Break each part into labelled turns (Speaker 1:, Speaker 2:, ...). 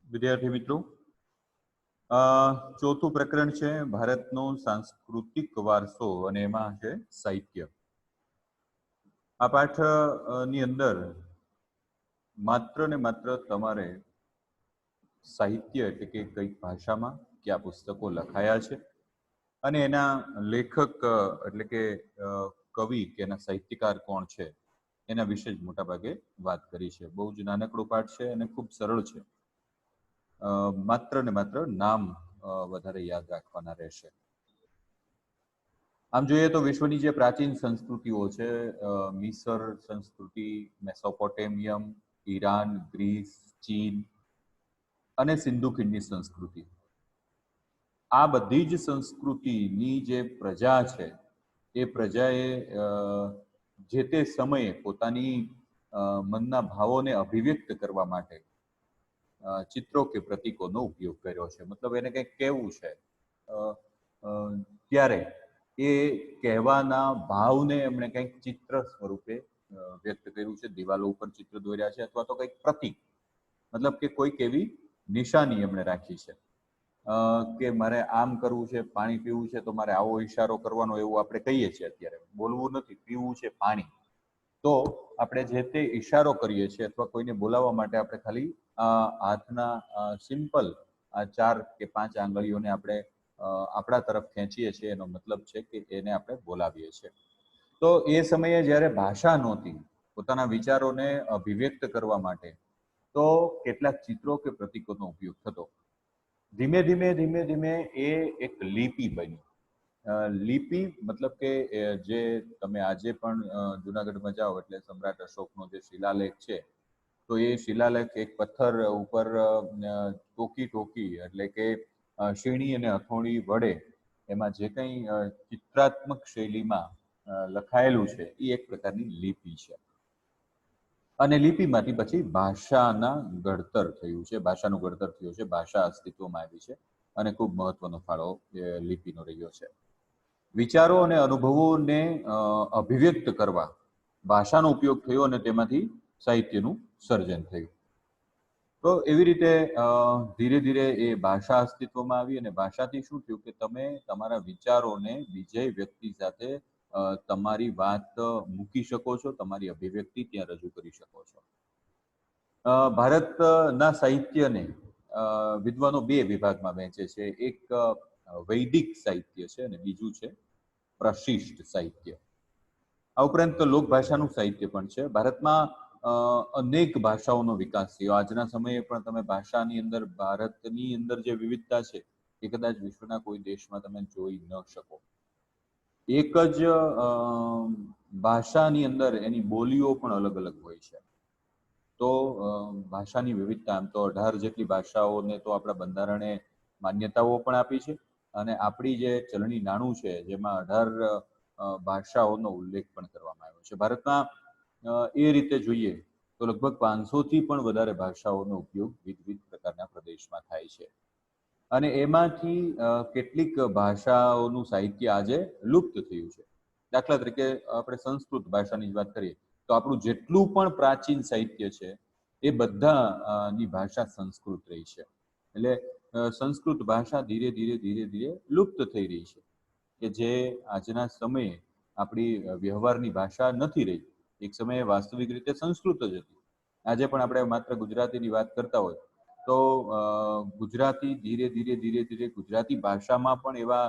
Speaker 1: વિદ્યાર્થી મિત્રો, ચોથું પ્રકરણ છે ભારતનો સાંસ્કૃતિક વારસો અને એમાં છે સાહિત્ય. આ પાઠ ની અંદર માત્ર ને માત્ર તમારે સાહિત્ય એટલે કે કઈ ભાષામાં કયા પુસ્તકો લખાયા છે અને એના લેખક એટલે કે કવિ કે એના સાહિત્યકાર કોણ છે એના વિશે જ મોટા ભાગે વાત કરી છે. બહુ જ નાનકડો પાઠ છે અને ખૂબ સરળ છે. માત્ર ને માત્ર નામ વધારે યાદ રાખવાના રહેશે. આમ જોઈએ તો વિશ્વની જે પ્રાચીન સંસ્કૃતિઓ છે, મિસર સંસ્કૃતિ, મેસોપોટેમિયમ, ઈરાન, ગ્રીસ, ચીન અને સિંધુ ખીણની સંસ્કૃતિ, આ બધી જ સંસ્કૃતિની જે પ્રજા છે એ પ્રજાએ જે તે સમયે પોતાની મનના ભાવોને અભિવ્યક્ત કરવા માટે ચિત્રો કે પ્રતીકોનો ઉપયોગ કર્યો છે. મતલબ એને કંઈક કહેવું છે ત્યારે એ કહેવાના ભાવને એમણે કંઈક ચિત્ર સ્વરૂપે વ્યક્ત કર્યું છે. દિવાલો ઉપર ચિત્ર દોર્યા છે અથવા તો કંઈક પ્રતીક, મતલબ કે કોઈક એવી નિશાની એમણે રાખી છે કે મારે આમ કરવું છે, પાણી પીવું છે તો મારે આવો ઈશારો કરવાનો, એવું આપણે કહીએ છીએ. અત્યારે બોલવું નથી, પીવું છે પાણી, તો આપણે જે તે ઈશારો કરીએ છીએ અથવા કોઈને બોલાવવા માટે આપણે ખાલી હાથના સિમ્પલ 4 કે 5 આંગળીઓને આપણે આપણા તરફ ખેંચીએ છીએ. એનો મતલબ છે કે એને આપણે બોલાવીએ છીએ. તો એ સમયે જ્યારે ભાષા નહોતી પોતાના વિચારોને અભિવ્યક્ત કરવા માટે, તો કેટલાક ચિત્રો કે પ્રતીકોનો ઉપયોગ થતો. ધીમે ધીમે ધીમે ધીમે એ એક લિપિ બની. લિપિ મતલબ કે જે તમે આજે પણ જુનાગઢમાં જાઓ એટલે સમ્રાટ અશોકનો જે શિલાલેખ છે, તો એ શિલાલેખ એક પથ્થર ઉપર ટોકી એટલે કે શીણી અને હથોડી વડે એમાં જે કંઈ ચિત્રાત્મક શૈલીમાં લખાયેલું છે એ એક પ્રકારની લિપિ છે. અને લિપિમાંથી પછી ભાષાના ઘડતર થયું છે, ભાષાનું ઘડતર થયું છે, ભાષા અસ્તિત્વમાં આવી છે અને ખૂબ મહત્વનો ફાળો લિપિનો રહ્યો છે. વિચારો અને અનુભવોને અભિવ્યક્ત કરવા ભાષાનો ઉપયોગ થયો અને તેમાંથી સાહિત્યનું સર્જન થયું. તો એવી રીતે ધીરે ધીરે એ ભાષા અસ્તિત્વમાં આવી અને ભાષાથી શું થયું કે તમે તમારા વિચારોને બીજે વ્યક્તિ સાથે તમારી વાત મૂકી શકો છો, તમારી અભિવ્યક્તિ ત્યાં રજૂ કરી શકો છો. ભારતના સાહિત્યને વિદ્વાનો 2 વિભાગમાં વહેંચે છે. એક વૈદિક સાહિત્ય છે અને બીજું છે પ્રશિષ્ટ સાહિત્ય. આ ઉપરાંત લોકભાષાનું સાહિત્ય પણ છે. ભારતમાં અનેક ભાષાઓનો વિકાસ થયો. આજના સમયે પણ તમે ભાષાની અંદર ભારતની અંદર જે વિવિધતા છે એ કદાચ વિશ્વના કોઈ દેશમાં તમે જોઈ ન શકો. એક જ ભાષાની અંદર એની બોલીઓ પણ અલગ અલગ હોય છે. તો ભાષાની વિવિધતા, આમ તો 18 જેટલી ભાષાઓને તો આપણા બંધારણે માન્યતાઓ પણ આપી છે અને આપણી જે ચલણી નાણું છે જેમાં 18 ભાષાઓનો ઉલ્લેખ પણ કરવામાં આવ્યો છે. ભારતમાં એ રીતે જોઈએ તો લગભગ 500 થી પણ વધારે ભાષાઓનો ઉપયોગ વિવિધ પ્રકારના પ્રદેશમાં થાય છે અને એમાંથી કેટલીક ભાષાઓનું સાહિત્ય આજે લુપ્ત થયું છે. દાખલા તરીકે આપણે સંસ્કૃત ભાષાની જ વાત કરીએ તો આપણું જેટલું પણ પ્રાચીન સાહિત્ય છે એ બધાની ભાષા સંસ્કૃત રહી છે. એટલે સંસ્કૃત ભાષા ધીરે ધીરે ધીરે ધીરે લુપ્ત થઈ રહી છે, કે જે આજના સમયે આપણી વ્યવહારની ભાષા નથી રહી. એક સમયે વાસ્તવિક રીતે સંસ્કૃત જ હતી. આજે પણ આપણે માત્ર ગુજરાતીની વાત કરતા હોય તો ગુજરાતી ધીરે ધીરે ધીરે ધીરે ગુજરાતી ભાષામાં પણ એવા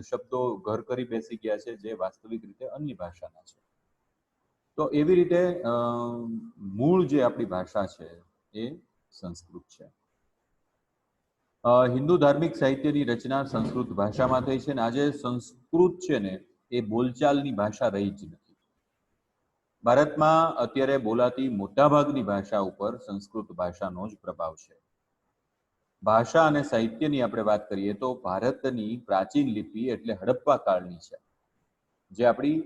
Speaker 1: શબ્દો ઘર કરી બેસી ગયા છે જે વાસ્તવિક રીતે અન્ય ભાષાના છે. તો એવી રીતે મૂળ જે આપણી ભાષા છે એ સંસ્કૃત છે. હિન્દુ ધાર્મિક સાહિત્યની રચના સંસ્કૃત ભાષામાં થઈ છે અને આજે સંસ્કૃત છે ને એ બોલચાલની ભાષા રહી જ નથી. ભારતમાં અત્યારે બોલાતી મોટાભાગની ભાષા ઉપર સંસ્કૃત ભાષાનો જ પ્રભાવ છે. ભાષા અને સાહિત્યની આપણે વાત કરીએ તો ભારતની પ્રાચીન લિપિ એટલે હડપ્પા કાળની છે. જે આપણી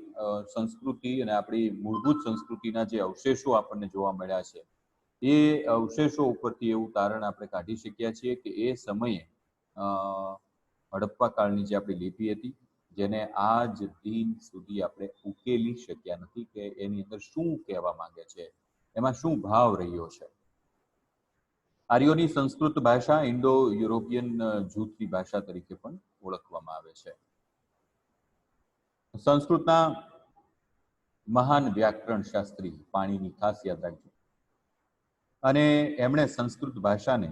Speaker 1: સંસ્કૃતિ અને આપણી મૂળભૂત સંસ્કૃતિના જે અવશેષો આપણને જોવા મળ્યા છે એ અવશેષો ઉપરથી એવું તારણ આપણે કાઢી શક્યા છીએ કે એ સમયે હડપ્પા કાળની જે આપણી લિપિ હતી, જેને આજ દિન સુધી આપણે ઉકેલી શક્યા નથી કે એની અંદર શું કહેવા માંગે છે, એમાં શું ભાવ રહ્યો છે. આર્યોની સંસ્કૃત ભાષા ઇન્ડો યુરોપિયન જૂથની ભાષા તરીકે પણ ઓળખવામાં આવે છે. સંસ્કૃતના મહાન વ્યાકરણ શાસ્ત્રી પાણીની ખાસ યાદ રાખજો. અને એમણે સંસ્કૃત ભાષાને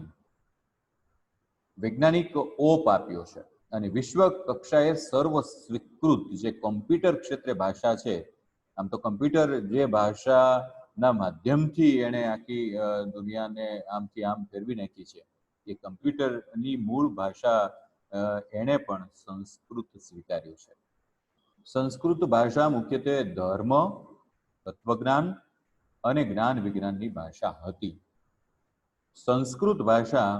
Speaker 1: વૈજ્ઞાનિક ઓપ આપ્યો છે અને વિશ્વ કક્ષાએ સર્વ સ્વીકૃત જે કોમ્પ્યુટર ક્ષેત્રે ભાષા છે. આમ તો કમ્પ્યુટર જે ભાષાના માધ્યમથી એણે આખી દુનિયાને આમથી આમ ફેરવી નાખી છે, એ કમ્પ્યુટરની મૂળ ભાષા એણે પણ સંસ્કૃત સ્વીકાર્યું છે. સંસ્કૃત ભાષા મુખ્યત્વે ધર્મ, તત્વજ્ઞાન અને જ્ઞાન વિજ્ઞાનની ભાષા હતી. સંસ્કૃત ભાષા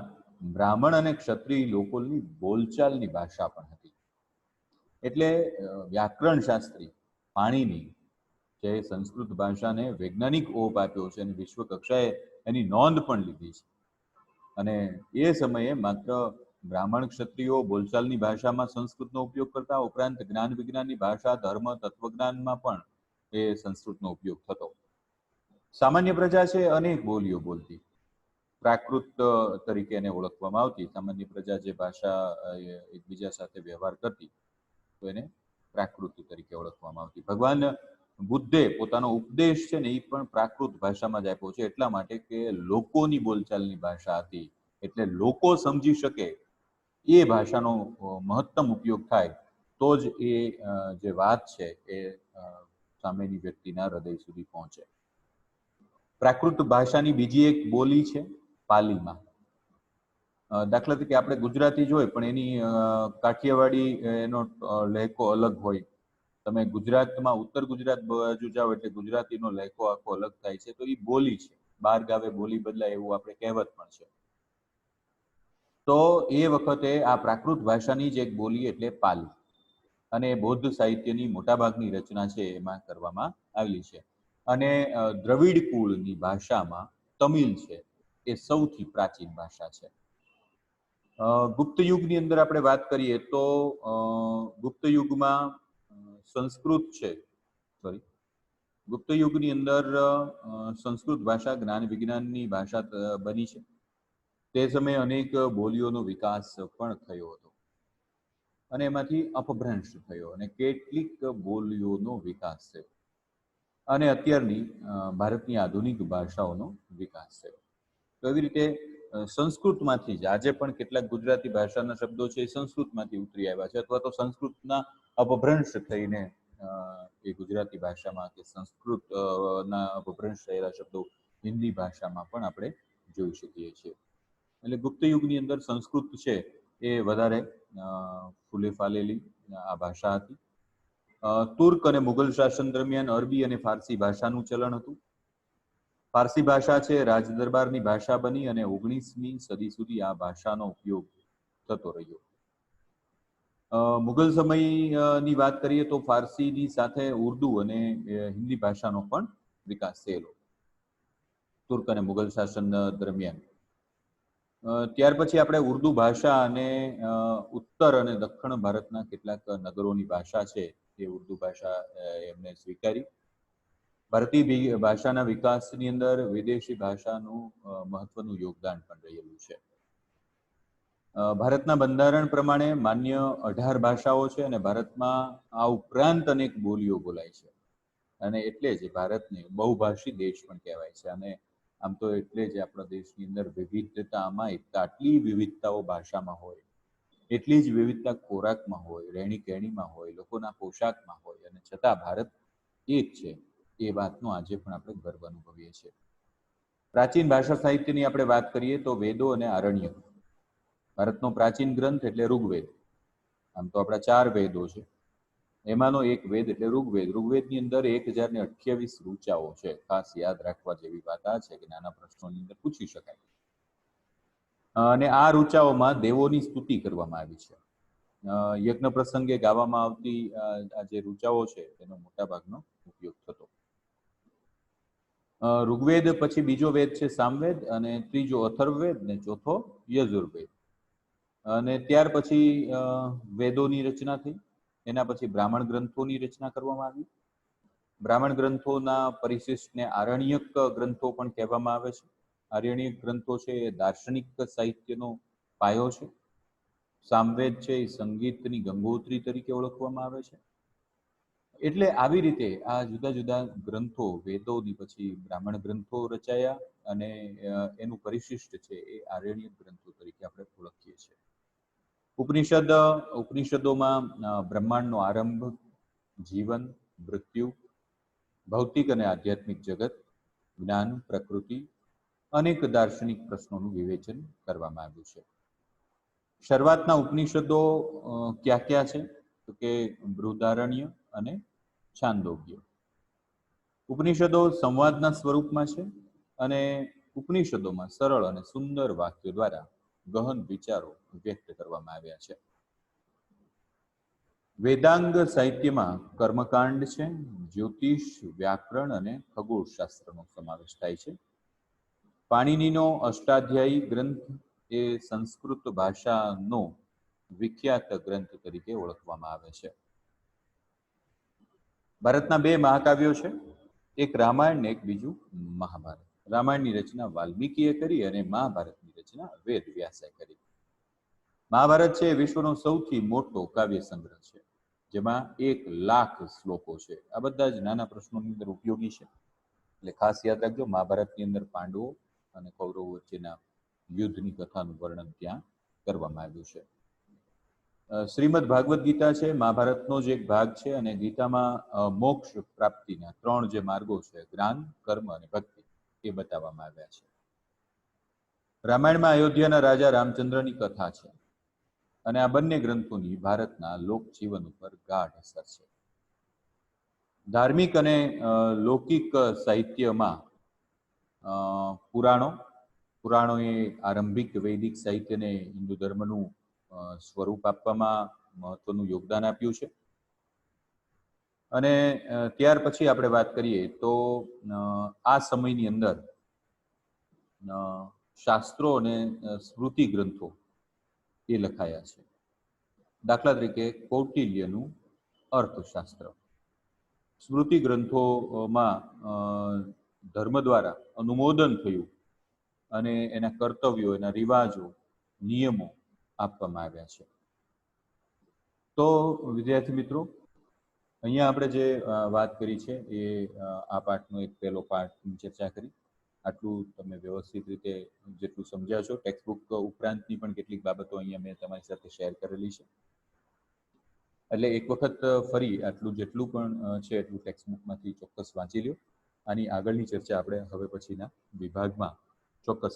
Speaker 1: બ્રાહ્મણ અને ક્ષત્રિય લોકોની બોલચાલની ભાષા પણ હતી. એટલે વ્યાકરણ શાસ્ત્રી પાણીની જે સંસ્કૃત ભાષાને વૈજ્ઞાનિક ઓપ આપ્યો છે અને વિશ્વ કક્ષાએ એની નોંધ પણ લીધી છે. અને એ સમયે માત્ર બ્રાહ્મણ ક્ષત્રિયો બોલચાલની ભાષામાં સંસ્કૃતનો ઉપયોગ કરતા, ઉપરાંત જ્ઞાન વિજ્ઞાનની ભાષા, ધર્મ, તત્વજ્ઞાનમાં પણ એ સંસ્કૃતનો ઉપયોગ થતો. સામાન્ય પ્રજા છે અનેક બોલીઓ બોલતી. પ્રાકૃત તરીકે એને ઓળખવામાં આવતી. સામાન્ય પ્રજા જે ભાષા એકબીજા સાથે વ્યવહાર કરતી, તો એને પ્રાકૃત તરીકે ઓળખવામાં આવતી. ભગવાન બુદ્ધે પોતાનો ઉપદેશ છે ને એ પણ પ્રાકૃત ભાષામાં જ આપ્યો છે, એટલા માટે કે લોકોની બોલચાલની ભાષા હતી. એટલે લોકો સમજી શકે એ ભાષાનો મહત્તમ ઉપયોગ થાય તો જ એ જે વાત છે એ સામેની વ્યક્તિના હૃદય સુધી પહોંચે. પ્રાકૃત ભાષાની બીજી એક બોલી છે પાલીમાં. દાખલા તરીકે આપણે ગુજરાતી જ હોય પણ એની કાઠિયાવાડી એનો લહેકો અલગ હોય. તમે ગુજરાતમાં ઉત્તર ગુજરાત બાજુ જાઓ એટલે ગુજરાતીનો લહેકો આખો અલગ થાય છે. તો એ બોલી છે, બાર ગાવે બોલી બદલાય એવું આપણે કહેવત પણ છે. તો એ વખતે આ પ્રાકૃત ભાષાની જ એક બોલી એટલે પાલી, અને બૌદ્ધ સાહિત્યની મોટાભાગની રચના છે એમાં કરવામાં આવેલી છે. અને દ્રવિડ કુળની ભાષામાં તમિલ છે એ સૌથી પ્રાચીન ભાષા છે. ગુપ્ત યુગની અંદર આપણે વાત કરીએ તો ગુપ્ત યુગમાં સંસ્કૃત છે, ગુપ્ત યુગની અંદર સંસ્કૃત ભાષા જ્ઞાન વિજ્ઞાનની ભાષા બની છે. તે સમયે અનેક બોલીઓનો વિકાસ પણ થયો હતો અને એમાંથી અપભ્રંશ થયો અને કેટલીક બોલીઓનો વિકાસ થયો અને અત્યારની ભારતની આધુનિક ભાષાઓનો વિકાસ થયો. તો એવી રીતે સંસ્કૃતમાંથી જ આજે પણ કેટલાક ગુજરાતી ભાષાના શબ્દો છે એ સંસ્કૃતમાંથી ઉતરી આવ્યા છે, અથવા તો સંસ્કૃતના અપભ્રંશ થઈને એ ગુજરાતી ભાષામાં કે સંસ્કૃતના અપભ્રંશ થયેલા શબ્દો હિન્દી ભાષામાં પણ આપણે જોઈ શકીએ છીએ. એટલે ગુપ્ત યુગની અંદર સંસ્કૃત છે એ વધારે ફૂલે ફાલેલી આ ભાષા હતી. તુર્ક અને મુઘલ શાસન દરમિયાન અરબી અને ફારસી ભાષાનું ચલણ હતું. ફારસી ભાષા છે રાજદરબારની ભાષા બની અને 19મી સદી સુધી આ ભાષાનો ઉપયોગ થતો રહ્યો. મુઘલ સમયની વાત કરીએ તો ફારસીની સાથે ઉર્દુ અને હિન્દી ભાષાનો પણ વિકાસ થયેલો તુર્ક અને મુઘલ શાસન દરમિયાન. ત્યાર પછી આપણે ઉર્દુ ભાષા અને ઉત્તર અને દક્ષિણ ભારતના કેટલાક નગરોની ભાષા છે એ ઉર્દુ ભાષા એમને સ્વીકારી. ભારતીય ભાષાના વિકાસની અંદર વિદેશી ભાષાનું મહત્વનું યોગદાન પણ રહેલું છે. ભારતના બંધારણ પ્રમાણે માન્ય 18 ભાષાઓ છે અને ભારતમાં આ ઉપરાંત અનેક બોલીઓ બોલાય છે અને એટલે જ ભારતને બહુભાષી દેશ પણ કહેવાય છે. અને આમ તો એટલે જ આપણા દેશની અંદર વિવિધતામાં આટલી વિવિધતાઓ ભાષામાં હોય, એટલી જ વિવિધતા ખોરાકમાં હોય, રહેણી કહેણીમાં હોય, લોકોના પોશાકમાં હોય, અને છતાં ભારત એક છે એ વાતનો આજે પણ આપણે ગર્વ અનુભવીએ છીએ. પ્રાચીન ભાષા સાહિત્યની આપણે વાત કરીએ તો વેદો અને આરણ્યક. ભારતનો પ્રાચીન ગ્રંથ એટલે ઋગ્વેદ. આમ તો આપણા 4 વેદો છે, એમાંનો એક વેદ એટલે ઋગ્વેદ. ઋગ્વેદની અંદર 1028 ઋચાઓ છે. ખાસ યાદ રાખવા જેવી વાત આ છે કે નાના પ્રશ્નોની અંદર પૂછી શકાય. અને આ ઋચાઓમાં દેવોની સ્તુતિ કરવામાં આવી છે. યજ્ઞ પ્રસંગે ગાવામાં આવતી આ જે ઋચાઓ છે તેનો મોટા ભાગનો ઉપયોગ થતો. ઋગ્વેદ પછી બીજો વેદ છે સામવેદ, અને ત્રીજો અથર્વવેદ ને ચોથો યજુર્વેદ. અને ત્યાર પછી વેદોની રચના થઈ. એના પછી બ્રાહ્મણ ગ્રંથોની રચના કરવામાં આવી. બ્રાહ્મણ ગ્રંથોના પરિશિષ્ટને આરણ્યક ગ્રંથો પણ કહેવામાં આવે છે. આર્યણીય ગ્રંથો છે એ દાર્શનિક સાહિત્યનો પાયો છે. સામવેદ છે એ સંગીતની ગંગોત્રી તરીકે ઓળખવામાં આવે છે. એટલે આવી રીતે આ જુદા જુદા ગ્રંથો, વેદોની પછી બ્રાહ્મણ ગ્રંથો રચાયા અને એનું પરિશિષ્ટ છે એ આર્યણીય ગ્રંથો તરીકે આપણે ઓળખીએ છીએ. ઉપનિષદોમાં બ્રહ્માંડનો આરંભ, જીવન, મૃત્યુ, ભૌતિક અને આધ્યાત્મિક જગત, જ્ઞાન, પ્રકૃતિ, અનેક દાર્શનિક પ્રશ્નોનું વિવેચન કરવામાં આવ્યું છે. શરૂઆતના ઉપનિષદો ક્યાં ક્યાં છે? તો કે બૃહદારણ્ય અને છાંદોગ્ય. ઉપનિષદો સંવાદના સ્વરૂપમાં છે અને ઉપનિષદોમાં સરળ અને સુંદર વાક્યો દ્વારા ગહન વિચારો વ્યક્ત કરવામાં આવ્યા છે. વેદાંગ સાહિત્યમાં કર્મકાંડ છે, જ્યોતિષ, વ્યાકરણ અને ખગોળશાસ્ત્રનો સમાવેશ થાય છે. પાણિનીનો અષ્ટાધ્યાયી ગ્રંથ એ સંસ્કૃત ભાષાનો વિખ્યાત ગ્રંથ તરીકે ઓળખવામાં આવે છે. ભારતના બે મહાકાવ્યો છે, એક રામાયણ ને એક બીજું મહાભારત. રામાયણની રચના વાલ્મીકીએ કરી અને મહાભારતની રચના વેદ વ્યાસે કરી. મહાભારત છે વિશ્વનો સૌથી મોટો કાવ્ય સંગ્રહ છે, જેમાં 1,00,000 શ્લોકો છે. આ બધા જ નાના પ્રશ્નોની અંદર ઉપયોગી છે, એટલે ખાસ યાદ રાખજો. મહાભારતની અંદર પાંડવો અને કૌરવો વચ્ચેના યુદ્ધની કથાનું વર્ણન ત્યાં કરવામાં આવ્યું છે. શ્રીમદ ભાગવત ગીતા છે મહાભારતનો જ એક ભાગ છે અને ગીતામાં મોક્ષ પ્રાપ્તિના 3 જે માર્ગો છે, જ્ઞાન, કર્મ અને ભક્તિ, એ બતાવવામાં આવ્યા છે. રામાયણમાં અયોધ્યાના રાજા રામચંદ્રની કથા છે અને આ બંને ગ્રંથોની ભારતના લોકજીવન ઉપર ગાઢ અસર છે. ધાર્મિક અને લૌકિક સાહિત્યમાં પુરાણોએ આરંભિક વૈદિક સાહિત્યને હિન્દુ ધર્મનું સ્વરૂપ આપવામાં મહત્વનું યોગદાન આપ્યું છે. અને ત્યાર પછી આપણે વાત કરીએ તો આ સમયની અંદર શાસ્ત્રો અને સ્મૃતિ ગ્રંથો એ લખાયા છે. દાખલા તરીકે કૌટિલ્યનું અર્થશાસ્ત્ર. સ્મૃતિ ગ્રંથોમાં ધર્મ દ્વારા અનુમોદન થયું અને એના કર્તવ્યો, એના રિવાજો, નિયમો આપવામાં આવ્યા છે. તો વિદ્યાર્થી મિત્રો, અહીંયા આપણે જે વાત કરી છે એ આ પાઠનો એક પહેલો પાઠની ચર્ચા કરી. આટલું તમે વ્યવસ્થિત રીતે જેટલું સમજ્યા છો, ટેક્સ્ટબુક ઉપરાંતની પણ કેટલીક બાબતો અહીંયા મેં તમારી સાથે શેર કરેલી છે. એટલે એક વખત ફરી આટલું જેટલું પણ છે એટલું ટેક્સ્ટબુકમાંથી ચોક્કસ વાંચી લો. આની આગળની ચર્ચા આપણે હવે પછીના વિભાગમાં ચોક્કસ